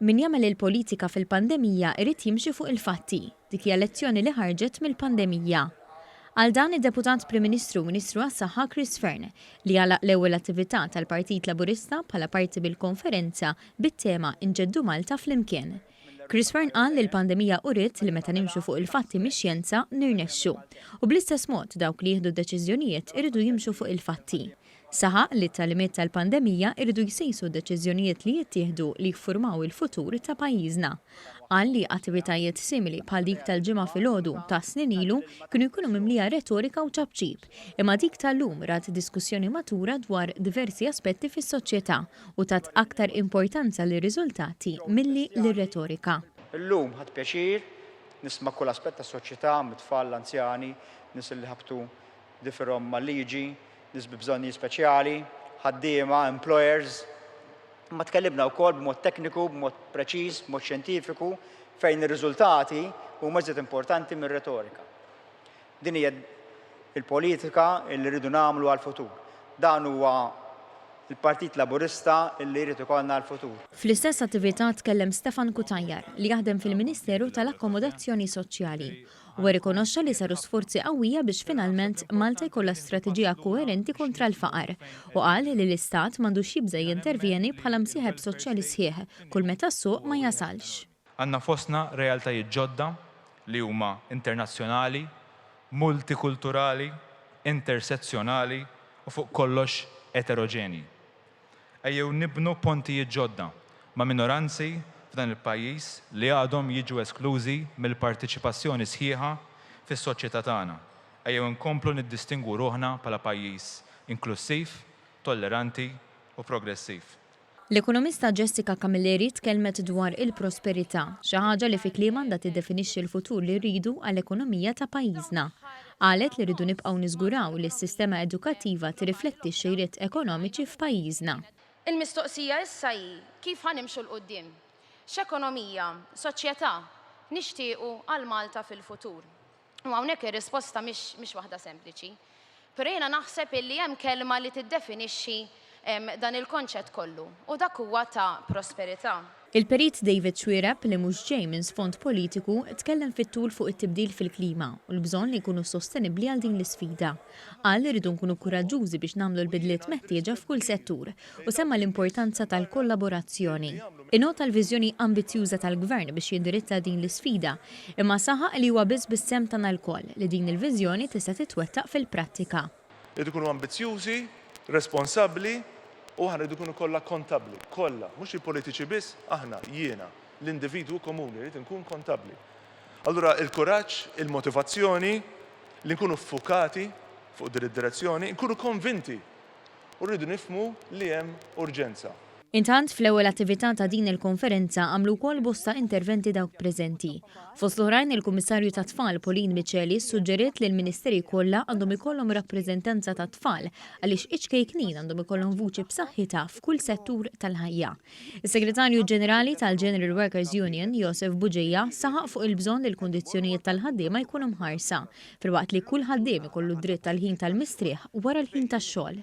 Min jagħmel il-politika fil-pandemija irid jimxi fuq il-fatti, dik hija lezzjoni li ħarġet mill-pandemija. Għal dan id-Deputat Prim Ministru Ministru tas-Saħħa Chris Fearne li għalaq l-ewwel attività tal-Partit Laburista bħala parti bil-konferenza bit-tema Inġeddu Malta Flimkien. Chris Fearne qal li l-pandemija uriet li meta nimxu fuq il-fatti mix-xjenza nirnexxu u bl-istess mod dawk li jieħdu deċiżjonijiet iridu jimxu fuq il-fatti. Saħaq li t-talimiet tal-pandemija iridu jsejsu deċiżjonijiet li jittieħdu li jiffurmaw il-futur ta' pajjiżna. Qal li attivitajiet simili bħal dik tal-ġimgħa filgħodu ta' snin ilu kienu jkunu mimlija retorika u ċabċib, imma dik tal-lum rat diskussjoni matura dwar diversi aspetti fis-soċjetà u tat aktar importanza lir riżultati milli lir-retorika. Illum ħadd pjaċir nisma' kull aspett tas-soċjetà, mit-tfal, anzjani, nies li ħabtu differhom mal-liġi, nies bi bżonni speċjali, ħaddiema, employers. Ma tkellimna wkoll b'mod tekniku, b'mod preċiż, b'mod xjentifiku, fejn ir-riżultati huma iżjed importanti mir-retorika. Din hija il-politika li rridu nagħmlu għall-futur. Dan huwa il-Partit Laburista li jrid ikollna għall-futur. Fl-istess attività tkellem Stefan Kutajjar li jaħdem fil-Ministeru tal-Akkomodazzjoni Soċjali u rikonoxxa li saru sforzi qawwija biex finalment Malta jkollha strateġija koerenti kontra l-faqar u qal li l-Istat m'għandux jibża jintervjeni bħala msieħeb soċjali sħiħ kull meta s-suq ma jasalx. Għandna fostna realtajiet ġodda li huma internazzjonali, multikulturali, intersezzjonali u fuq kollox eteroġeni. Ejjew nibnu pontijiet ġodda ma' minoranzi f'dan il-pajjiż li għadhom jiġu esklużi mill-partiċipazzjoni sħiħa fis-soċjetà tagħna. Ejjew nkomplu niddistingwu ruħna bħala pajjiż inklusiv, tolleranti u progressiv. L-ekonomista Jessica Camilleri tkellmet dwar il-prosperità, xi ħaġa li fi klima għandha tiddefinixxi l-futur li rridu għall-ekonomija ta' pajjiżna. Qalet li rridu nibqgħu niżguraw li s-sistema edukattiva tirrifletti x-xejriet ekonomiċi f'pajjiżna. Il-mistoqsija issa hi kif ħanimxu l-qudiem? X'ekonomija, soċjetà nixtiequ għal Malta fil-futur. U hawnhekk ir-risposta mhix waħda sempliċi. Però jiena naħseb illi hemm kelma li tiddefinixxi dan il-konċett kollu u dak huwa ta' prosperità. Il-perit David Xwiereb li mhux ġej minn sfond politiku tkellem fit-tul fuq it-tibdil fil-klima u l-bżonn li jkunu sostenibbli għal din l-isfida. Qal li rridu nkunu kuraġġużi biex nagħmlu l-bidliet meħtieġa f'kull settur u semma l-importanza tal-kollaborazzjoni. Inota l-viżjoni ambizjuża tal-Gvern biex jindirizza din l-isfida, imma saħaq li huwa biss bis-sem tagħna lkoll li din il-viżjoni tista' titwettaq fil-prattika. Irridu nkunu ambizzjużi, responsabbli u ħana rridu nkunu kollha kontabbli, kollha, mhux il-politiċi biss, aħna, jiena, l-individwu komuni rrid nkun kontabbli. Allura il-kuraġġ, il-motivazzjoni li nkunu ffukati fuq din id-direzzjoni, nkunu konvinti u rridu nifhmu li hemm urġenza. Intant fl-ewwel attività ta' din il-konferenza għamlu wkoll bosta interventi dawk preżenti. Fost l-oħrajn il-Kummissarju tat-Tfal Prim Ministru suġġeriet li l-Ministeri kollha għandhom ikollhom rappreżentanza tat-tfal għaliex iċkejknin għandhom ikollhom vuċi b'saħħitha f'kull settur tal-ħajja. Is-Segretarju Ġenerali tal-General Workers Union, Joseph Buġija, saħaq fuq il-bżonn li l-kundizzjonijiet tal-ħaddiema jkunu mħarsa, filwaqt li kull ħaddiem ikollu dritt tal-ħin tal-mistrieħ wara l-ħin tax-xogħol.